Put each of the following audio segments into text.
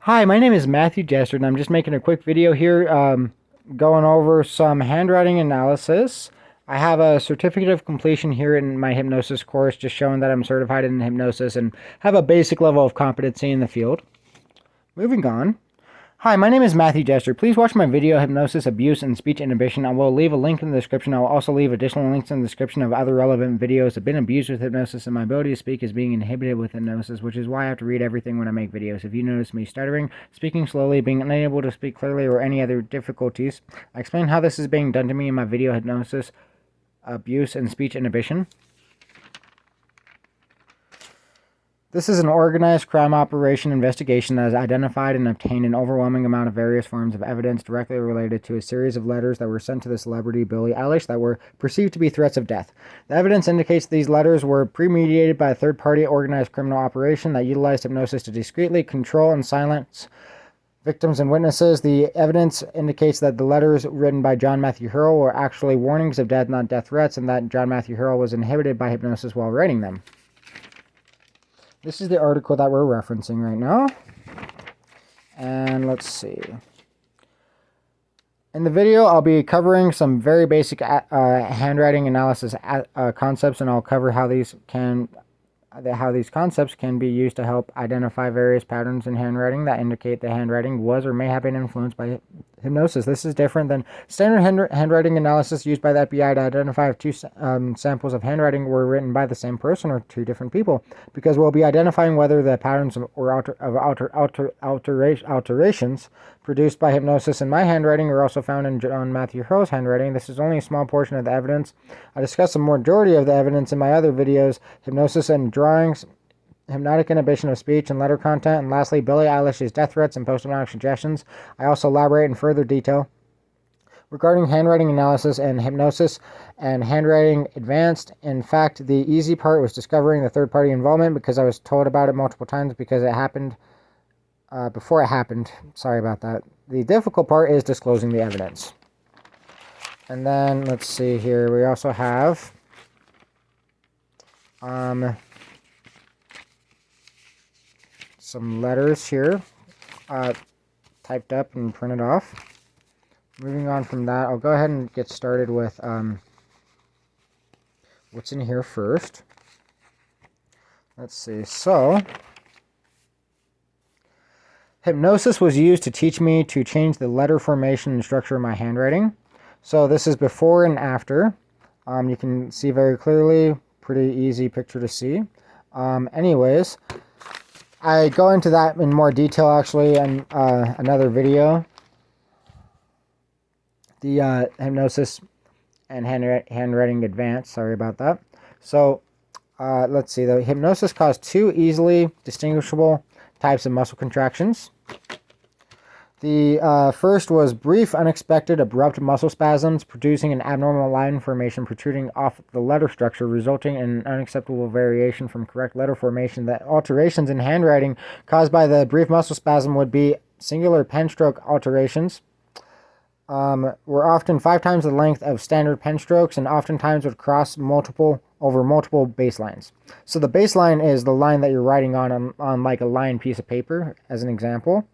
Hi, my name is Matthew Jester, and I'm just making a quick video here going over some handwriting analysis. I have a certificate of completion here in my hypnosis course, just showing that I'm certified in hypnosis and have a basic level of competency in the field. Moving on. Hi, my name is Matthew Jester. Please watch my video, Hypnosis, Abuse, and Speech Inhibition. I will leave a link in the description. I will also leave additional links in the description of other relevant videos. I've been abused with hypnosis, and my ability to speak is being inhibited with hypnosis, which is why I have to read everything when I make videos. If you notice me stuttering, speaking slowly, being unable to speak clearly, or any other difficulties, I explain how this is being done to me in my video, Hypnosis, Abuse, and Speech Inhibition. This is an organized crime operation investigation that has identified and obtained an overwhelming amount of various forms of evidence directly related to a series of letters that were sent to the celebrity Billie Eilish that were perceived to be threats of death. The evidence indicates these letters were premeditated by a third-party organized criminal operation that utilized hypnosis to discreetly control and silence victims and witnesses. The evidence indicates that the letters written by John Matthew Hurrell were actually warnings of death, not death threats, and that John Matthew Hurrell was inhibited by hypnosis while writing them. This is the article that we're referencing right now. And let's see. In the video, I'll be covering some very basic handwriting analysis concepts, and I'll cover how these concepts can be used to help identify various patterns in handwriting that indicate the handwriting was or may have been influenced by hypnosis. This is different than standard handwriting analysis used by the FBI to identify if two samples of handwriting were written by the same person or two different people, because we'll be identifying whether the patterns or alterations produced by hypnosis in my handwriting are also found in John Matthew Hurrell's handwriting. This is only a small portion of the evidence. I discuss the majority of the evidence in my other videos, hypnosis and drawings, hypnotic inhibition of speech and letter content, and lastly, Billie Eilish's death threats and post-hypnotic suggestions. I also elaborate in further detail regarding handwriting analysis and hypnosis and handwriting advanced. In fact, the easy part was discovering the third-party involvement, because I was told about it multiple times because it happened before it happened. Sorry about that. The difficult part is disclosing the evidence. And then, let's see here, we also have some letters here typed up and printed off. Moving on from that, I'll go ahead and get started with what's in here first. Let's see. So, hypnosis was used to teach me to change the letter formation and structure of my handwriting. So this is before and after. You can see very clearly, pretty easy picture to see. Anyways, I go into that in more detail actually in another video. The hypnosis and handwriting advanced. Sorry about that. So let's see. The hypnosis caused two easily distinguishable types of muscle contractions. The first was brief, unexpected, abrupt muscle spasms, producing an abnormal line formation protruding off the letter structure, resulting in an unacceptable variation from correct letter formation. The alterations in handwriting caused by the brief muscle spasm would be singular pen stroke alterations, were often 5 times the length of standard pen strokes, and oftentimes would cross over multiple baselines. So the baseline is the line that you're writing on like a lined piece of paper, as an example.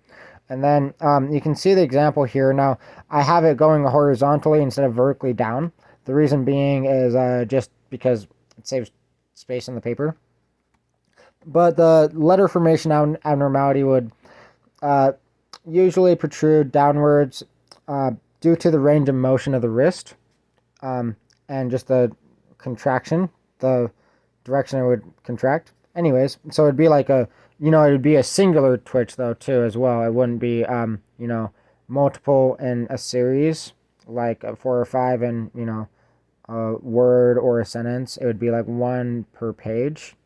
And then you can see the example here. Now, I have it going horizontally instead of vertically down. The reason being is just because it saves space on the paper. But the letter formation abnormality would usually protrude downwards due to the range of motion of the wrist and just the contraction, the direction it would contract. Anyways, so it'd be like it would be a singular twitch though too as well. It wouldn't be multiple in a series, like 4 or 5 in a word or a sentence. It would be like 1 per page.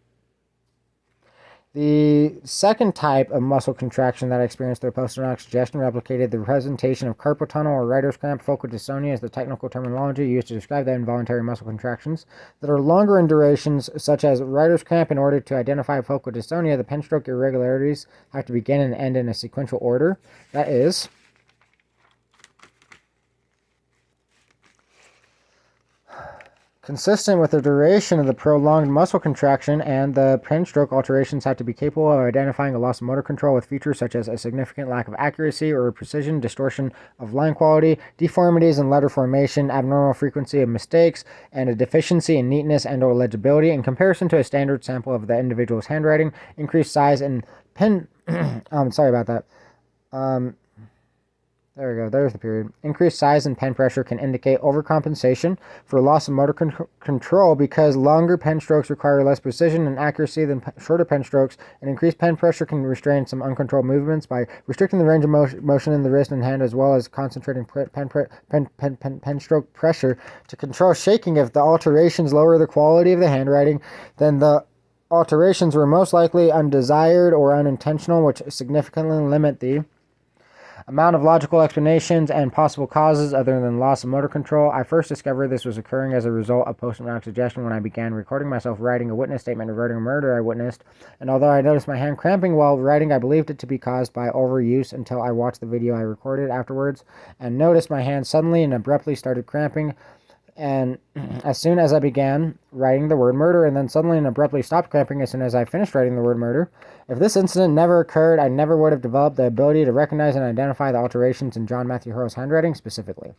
The second type of muscle contraction that I experienced through post-hypnotic suggestion replicated the presentation of carpal tunnel or writer's cramp. Focal dystonia is the technical terminology used to describe the involuntary muscle contractions that are longer in durations, such as writer's cramp. In order to identify focal dystonia, the pen stroke irregularities have to begin and end in a sequential order. That is, Consistent with the duration of the prolonged muscle contraction, and the pen stroke alterations have to be capable of identifying a loss of motor control with features such as a significant lack of accuracy or precision, distortion of line quality, deformities in letter formation, abnormal frequency of mistakes, and a deficiency in neatness and or legibility in comparison to a standard sample of the individual's handwriting. Increased size and pen sorry about that. There we go. There's the period. Increased size and pen pressure can indicate overcompensation for loss of motor control because longer pen strokes require less precision and accuracy than shorter pen strokes, and increased pen pressure can restrain some uncontrolled movements by restricting the range of motion in the wrist and hand, as well as concentrating pen stroke pressure to control shaking. If the alterations lower the quality of the handwriting, then the alterations were most likely undesired or unintentional, which significantly limit the amount of logical explanations and possible causes other than loss of motor control. I first discovered this was occurring as a result of post-hypnotic suggestion when I began recording myself writing a witness statement regarding a murder I witnessed, and although I noticed my hand cramping while writing, I believed it to be caused by overuse until I watched the video I recorded afterwards and noticed my hand suddenly and abruptly started cramping. And as soon as I began writing the word murder, and then suddenly and abruptly stopped cramping as soon as I finished writing the word murder. If this incident never occurred, I never would have developed the ability to recognize and identify the alterations in John Matthew Hurl's handwriting specifically.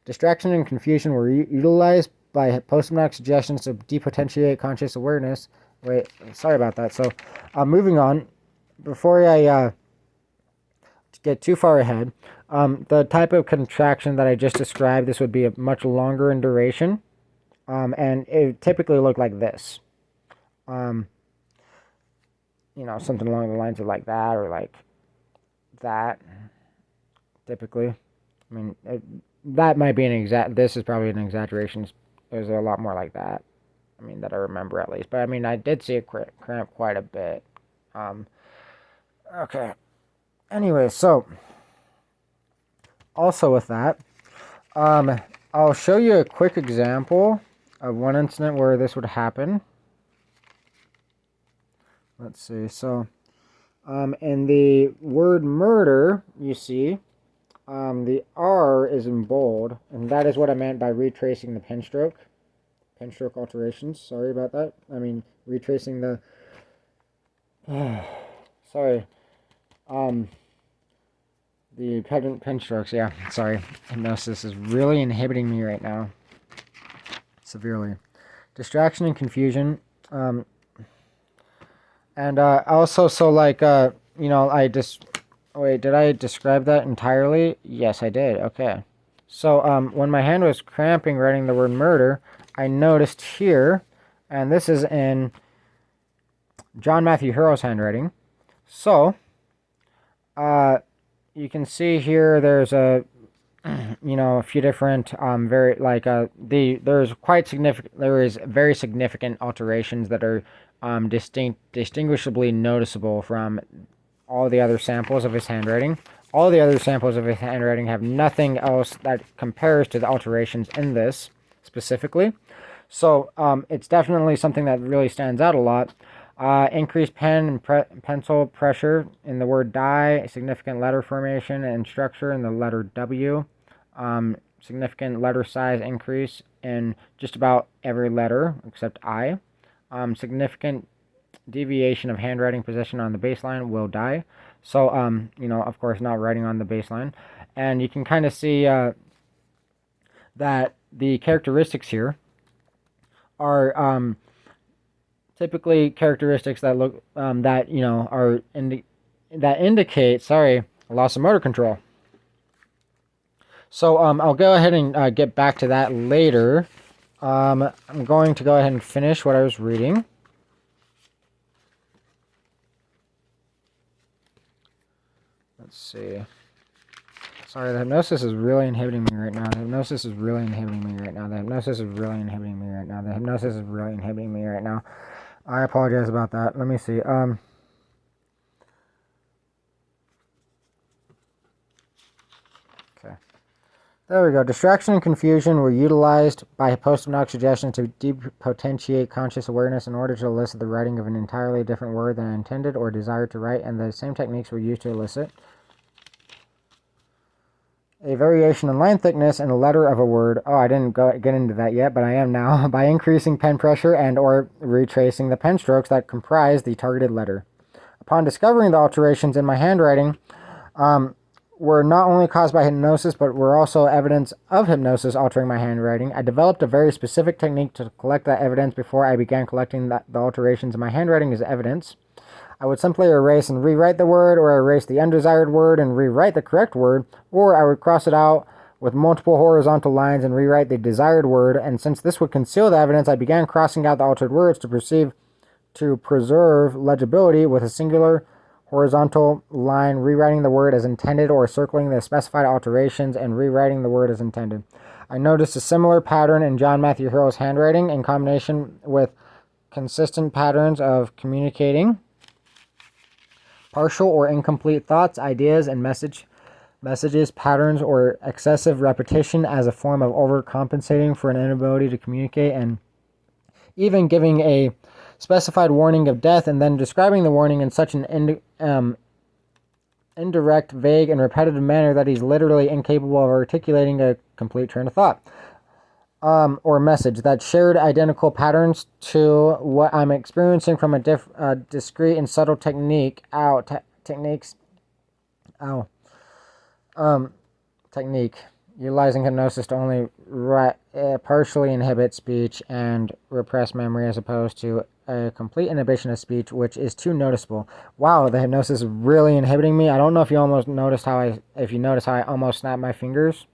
Distraction and confusion were utilized by post-hypnotic suggestions to depotentiate conscious awareness. Wait, sorry about that. So, moving on. Before I get too far ahead, the type of contraction that I just described, this would be a much longer in duration, and it typically looked like this. Something along the lines of like that or like that, typically. I mean, that might be this is probably an exaggeration. There's a lot more like that. I mean, that I remember at least. But I mean, I did see it cramp quite a bit. Okay. Anyway, so also with that, I'll show you a quick example of one incident where this would happen. Let's see. So, in the word murder, you see, the R is in bold, and that is what I meant by retracing the pen stroke alterations. Sorry about that. I mean, retracing the, sorry, the pen strokes, yeah, sorry. Hypnosis is really inhibiting me right now, severely. Distraction and confusion, and also, so like, wait, did I describe that entirely? Yes, I did. Okay. So, when my hand was cramping writing the word murder, I noticed here, and this is in John Matthew Hurl's handwriting. So, you can see here there's a few different there is very significant alterations that are distinguishably noticeable from all the other samples of his handwriting. All the other samples of his handwriting have nothing else that compares to the alterations in this specifically. So it's definitely something that really stands out a lot. Increased pen and pencil pressure in the word die, significant letter formation and structure in the letter W, significant letter size increase in just about every letter except I, significant deviation of handwriting position on the baseline will die. So, of course, not writing on the baseline. And you can kind of see that the characteristics here are typically characteristics that look that indicate loss of motor control. So I'll go ahead and get back to that later. I'm going to go ahead and finish what I was reading. Let's see. Sorry, the hypnosis is really inhibiting me right now. The hypnosis is really inhibiting me right now. The hypnosis is really inhibiting me right now. The hypnosis is really inhibiting me right now. I apologize about that. Let me see. Okay. There we go. Distraction and confusion were utilized by post-hypnotic suggestion to depotentiate conscious awareness in order to elicit the writing of an entirely different word than intended or desired to write, and the same techniques were used to elicit a variation in line thickness in the letter of a word. Oh, I didn't get into that yet, but I am now. By increasing pen pressure and or retracing the pen strokes that comprise the targeted letter. Upon discovering the alterations in my handwriting, were not only caused by hypnosis, but were also evidence of hypnosis altering my handwriting. I developed a very specific technique to collect that evidence before I began collecting the alterations in my handwriting as evidence. I would simply erase and rewrite the word, or erase the undesired word and rewrite the correct word, or I would cross it out with multiple horizontal lines and rewrite the desired word, and since this would conceal the evidence, I began crossing out the altered words to preserve legibility with a singular horizontal line, rewriting the word as intended, or circling the specified alterations and rewriting the word as intended. I noticed a similar pattern in John Matthew Harrell's handwriting in combination with consistent patterns of communicating partial or incomplete thoughts, ideas, and messages, patterns, or excessive repetition as a form of overcompensating for an inability to communicate, and even giving a specified warning of death and then describing the warning in such an indirect, vague, and repetitive manner that he's literally incapable of articulating a complete train of thought or message that shared identical patterns to what I'm experiencing from a discrete and subtle technique utilizing hypnosis to only partially inhibit speech and repress memory as opposed to a complete inhibition of speech, which is too noticeable. Wow, the hypnosis is really inhibiting me. I don't know if you notice how I almost snapped my fingers.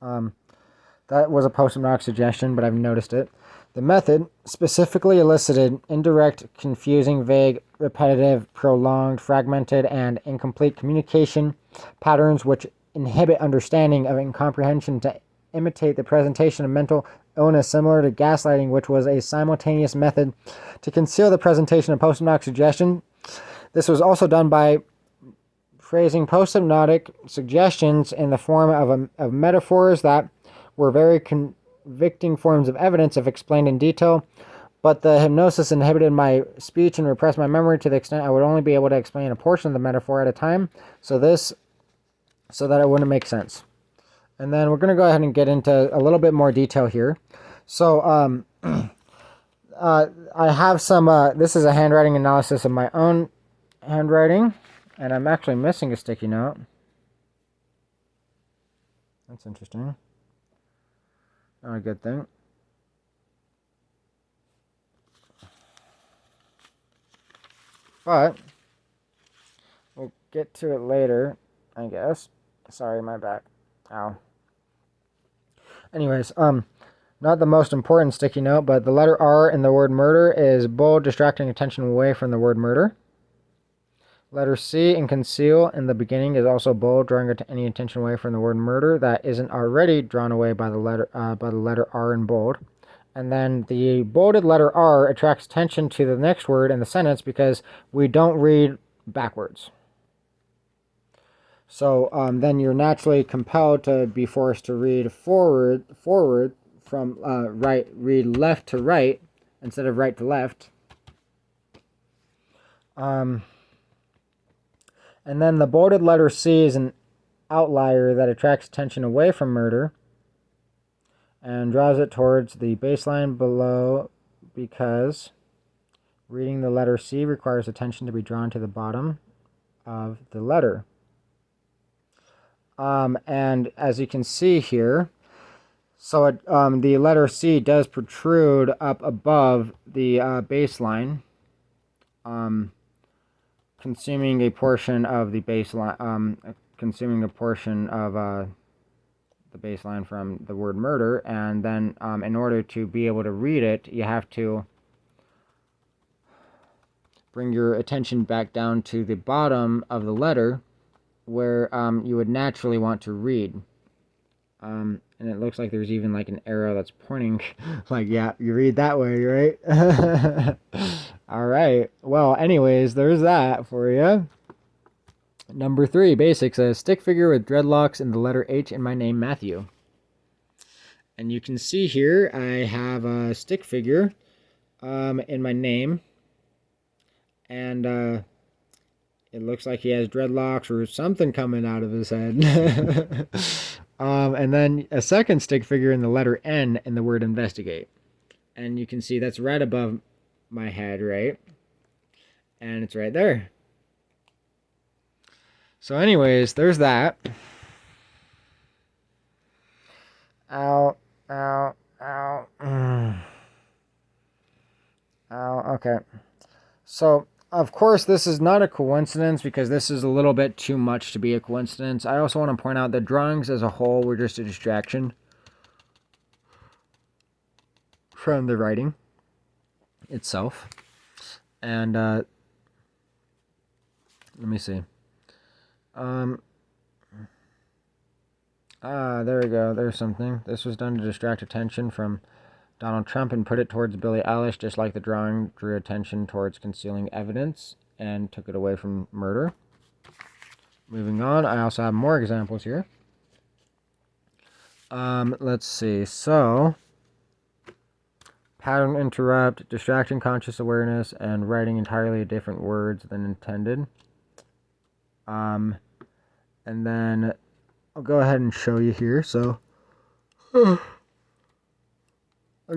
That was a post-hypnotic suggestion, but I've noticed it. The method specifically elicited indirect, confusing, vague, repetitive, prolonged, fragmented, and incomplete communication patterns which inhibit understanding of and comprehension to imitate the presentation of mental illness similar to gaslighting, which was a simultaneous method to conceal the presentation of post-hypnotic suggestion. This was also done by phrasing post-hypnotic suggestions in the form of metaphors that were very convicting forms of evidence if explained in detail, but the hypnosis inhibited my speech and repressed my memory to the extent I would only be able to explain a portion of the metaphor at a time, so that it wouldn't make sense. And then we're going to go ahead and get into a little bit more detail here. So I have some, this is a handwriting analysis of my own handwriting, and I'm actually missing a sticky note. That's interesting. Not a good thing. But we'll get to it later, I guess. Sorry, my back. Ow. Anyways, not the most important sticky note, but the letter R in the word murder is bold, distracting attention away from the word murder. Letter C in conceal in the beginning is also bold, drawing any attention away from the word murder that isn't already drawn away by the letter R in bold. And then the bolded letter R attracts attention to the next word in the sentence because we don't read backwards. So then you're naturally compelled to be forced to read forward from read left to right instead of right to left. And then the bolded letter C is an outlier that attracts attention away from murder and draws it towards the baseline below because reading the letter C requires attention to be drawn to the bottom of the letter. And as you can see here, so the letter C does protrude up above the baseline, consuming a portion of the baseline, the baseline from the word murder, and then in order to be able to read it, you have to bring your attention back down to the bottom of the letter where you would naturally want to read. And it looks like there's even like an arrow that's pointing like, yeah, you read that way, right? All right. Well, anyways, there's that for you. Number 3, basics. A stick figure with dreadlocks and the letter H in my name, Matthew. And you can see here I have a stick figure in my name. And It looks like he has dreadlocks or something coming out of his head. And then a second stick figure in the letter N in the word investigate. And you can see that's right above my head, right? And it's right there. So anyways, there's that. Ow, ow, ow. Ow, okay. So, of course, this is not a coincidence because this is a little bit too much to be a coincidence. I also want to point out that drawings as a whole were just a distraction from the writing itself. And, let me see. There we go. There's something. This was done to distract attention from Donald Trump and put it towards Billie Eilish, just like the drawing drew attention towards concealing evidence and took it away from murder. Moving on, I also have more examples here. Let's see. So, pattern interrupt, distraction conscious awareness, and writing entirely different words than intended. And then I'll go ahead and show you here. So, I'm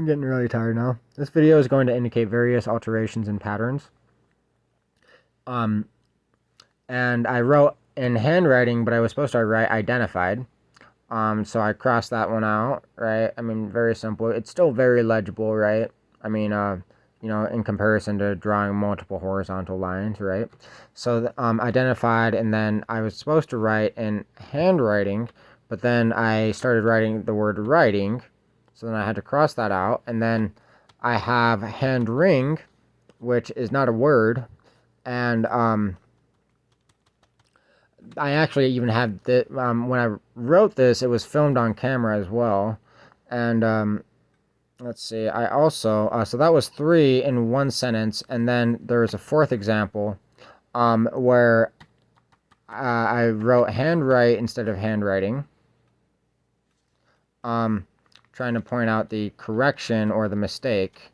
getting really tired now. This video is going to indicate various alterations in patterns. And I wrote in handwriting, but I was supposed to write identified. So I crossed that one out, right? I mean, very simple. It's still very legible, right? I mean, you know, in comparison to drawing multiple horizontal lines, right? So, identified, and then I was supposed to write in handwriting, but then I started writing the word writing, so then I had to cross that out, and then I have hand ring, which is not a word, and, I actually even had the when I wrote this, it was filmed on camera as well, and let's see. I also so that was 3 in one sentence, and then there's a fourth example, where I wrote handwrite instead of handwriting, trying to point out the correction or the mistake,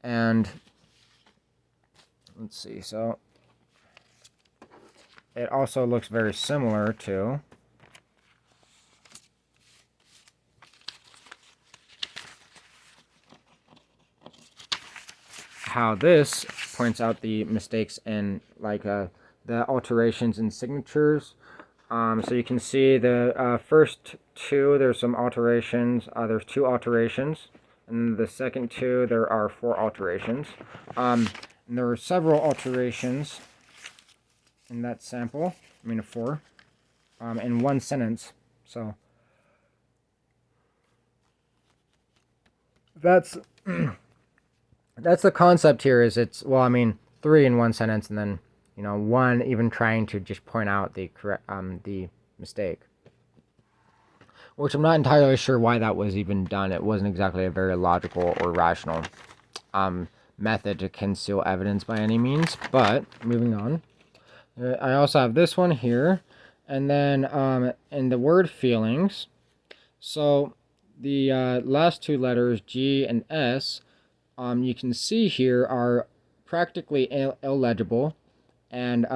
and let's see. So it also looks very similar to how this points out the mistakes in like the alterations in signatures. So you can see the first 2, there's some alterations. There's 2 alterations, and the second 2 there are 4 alterations. And there were several alterations in that sample. I mean, 4 in one sentence. So that's that's the concept here. Is it's, well, I mean, 3 in one sentence, and then, you know, 1 even trying to just point out the correct the mistake, which I'm not entirely sure why that was even done. It wasn't exactly a very logical or rational method to conceal evidence by any means. But moving on, I also have this one here, and then in the word feelings. So the last 2 letters, G and S, you can see here are practically illegible, and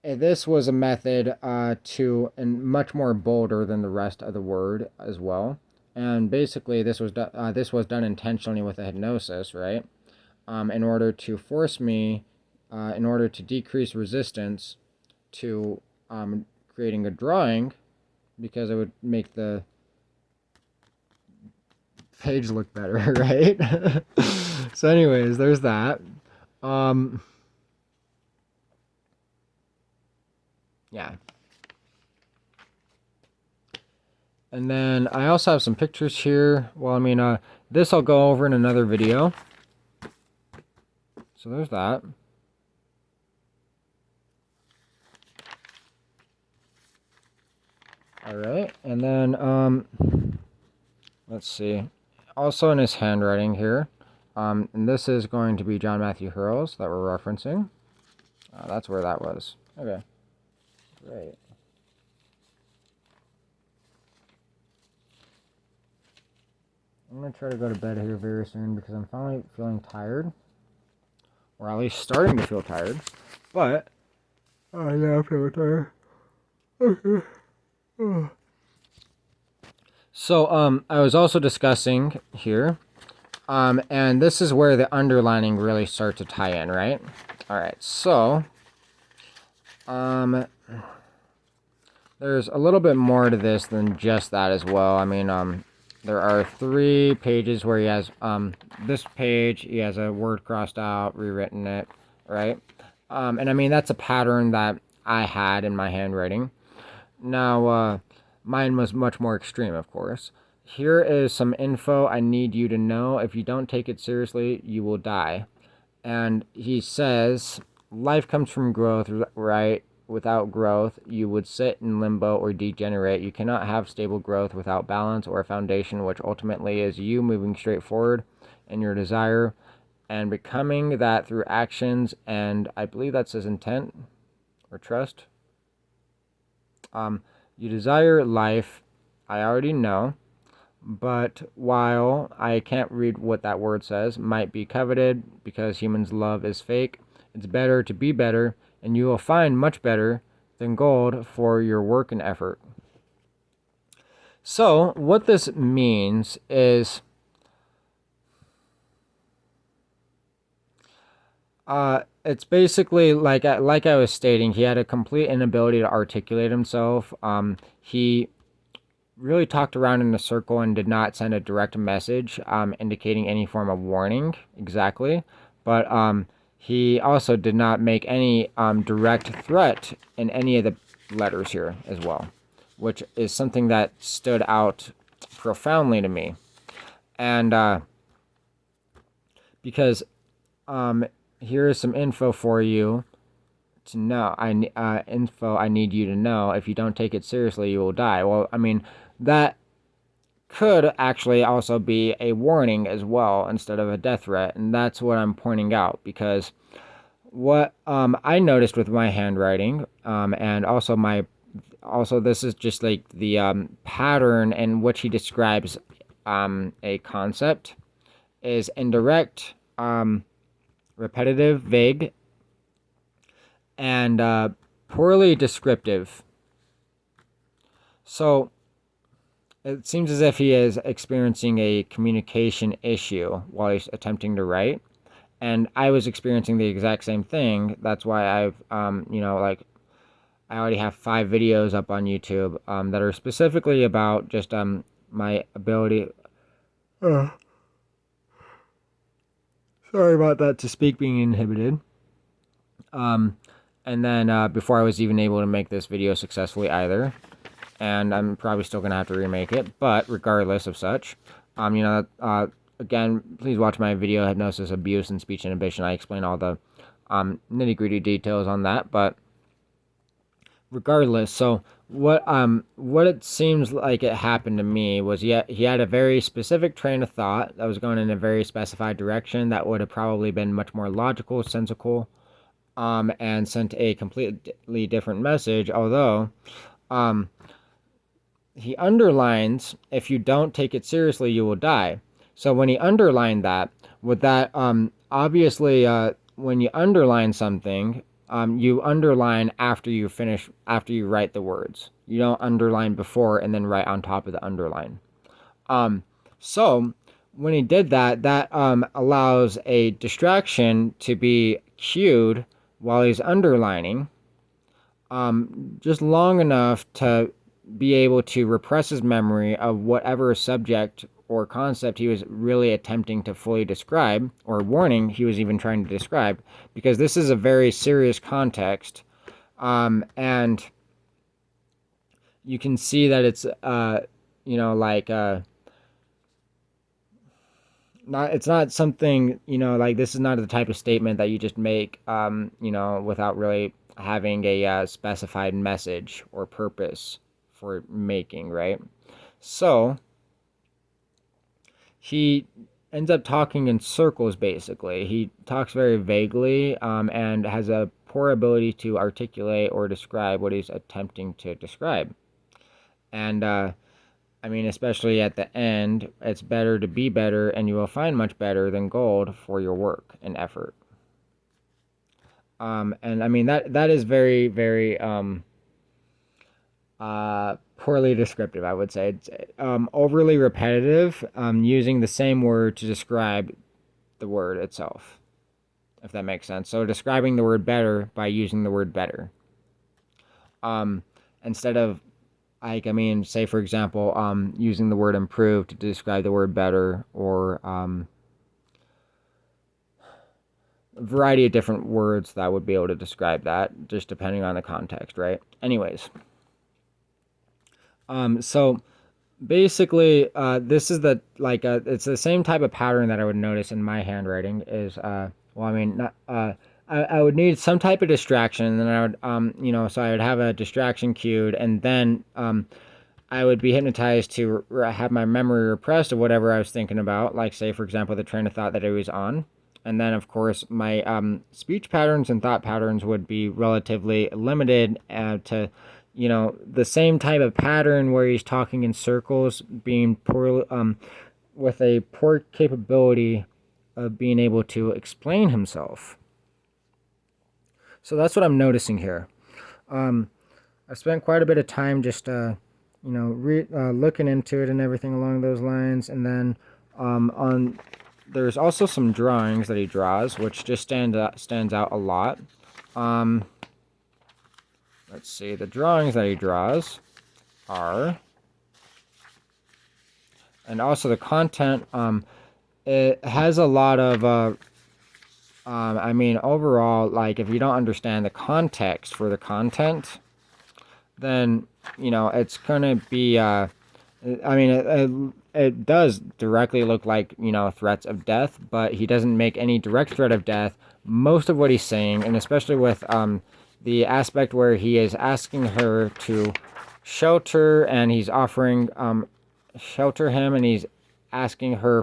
this was a method and much more bolder than the rest of the word as well. And basically, this was done intentionally with a hypnosis, right? In order to force me, in order to decrease resistance to creating a drawing, because it would make the page look better, right? So anyways, there's that. Yeah. And then I also have some pictures here. Well, I mean, this I'll go over in another video. So there's that. Alright, and then, let's see. Also in his handwriting here, and this is going to be John Matthew Hurls that we're referencing. That's where that was. Okay, great. I'm going to try to go to bed here very soon because I'm finally feeling tired. or at least starting to feel tired. But I now feel tired. Okay. So I was also discussing here, and this is where the underlining really starts to tie in, right? All right, so there's a little bit more to this than just that as well. I mean, there are 3 pages where he has, this page, he has a word crossed out, rewritten it, right? And I mean, that's a pattern that I had in my handwriting. Now, mine was much more extreme, of course. Here is some info I need you to know. If you don't take it seriously, you will die. And he says, life comes from growth, right? Without growth, you would sit in limbo or degenerate. You cannot have stable growth without balance or a foundation, which ultimately is you moving straight forward in your desire and becoming that through actions. And I believe that says intent or trust. You desire life, I already know, but while I can't read what that word says, might be coveted because humans' love is fake. It's better to be better, and you will find much better than gold for your work and effort. So, what this means is it's basically like I was stating, he had a complete inability to articulate himself. He really talked around in a circle and did not send a direct message indicating any form of warning exactly. But he also did not make any direct threat in any of the letters here as well, which is something that stood out profoundly to me. And because here is some info for you to know. Info I need you to know. If you don't take it seriously, you will die. Well, I mean, that could actually also be a warning as well instead of a death threat, and that's what I'm pointing out, because what I noticed with my handwriting, and also this is just like the pattern in which he describes a concept is indirect, repetitive, vague, and poorly descriptive. So it seems as if he is experiencing a communication issue while he's attempting to write. And I was experiencing the exact same thing. That's why I've, like, I already have 5 videos up on YouTube that are specifically about just my ability. Sorry about that, to speak being inhibited. And then before I was even able to make this video successfully either. And I'm probably still going to have to remake it, but regardless of such, again, please watch my video, Hypnosis, Abuse, and Speech Inhibition. I explain all the nitty-gritty details on that, but regardless, so what it seems like it happened to me was he had a very specific train of thought that was going in a very specified direction that would have probably been much more logical, sensical, and sent a completely different message, although he underlines, if you don't take it seriously, you will die. So when he underlined that, with that, obviously, when you underline something, you underline after you write the words. You don't underline before and then write on top of the underline. So when he did that, that allows a distraction to be cued while he's underlining, just long enough to be able to repress his memory of whatever subject or concept he was really attempting to fully describe, or warning he was even trying to describe, because this is a very serious context, and you can see that it's it's not something, like, this is not the type of statement that you just make without really having a specified message or purpose for making, right? So he ends up talking in circles, basically. He talks very vaguely, and has a poor ability to articulate or describe what he's attempting to describe. And I mean, especially at the end, it's better to be better, and you will find much better than gold for your work and effort. And I mean that is very, very poorly descriptive, I would say. It's overly repetitive, using the same word to describe the word itself, if that makes sense. So describing the word better by using the word better. Instead of, like, I mean, say for example, using the word improve to describe the word better, or a variety of different words that would be able to describe that, just depending on the context, right? Anyways, so basically, this is the it's the same type of pattern that I would notice in my handwriting. Is well, I mean, not, I would need some type of distraction, and then I would so I would have a distraction cued, and then I would be hypnotized to have my memory repressed of whatever I was thinking about, like, say, for example, the train of thought that I was on. And then, of course, my speech patterns and thought patterns would be relatively limited to, the same type of pattern where he's talking in circles, being poor, with a poor capability of being able to explain himself. So that's what I'm noticing here. I spent quite a bit of time just looking into it and everything along those lines. And then on there's also some drawings that he draws, which just stands out a lot. Let's see, the drawings that he draws are, and also the content. It has a lot of. I mean, overall, like, if you don't understand the context for the content, then it's gonna be I mean, it does directly look like, threats of death, but he doesn't make any direct threat of death. Most of what he's saying, and especially with the aspect where he is asking her to shelter, and he's offering shelter him, and he's asking her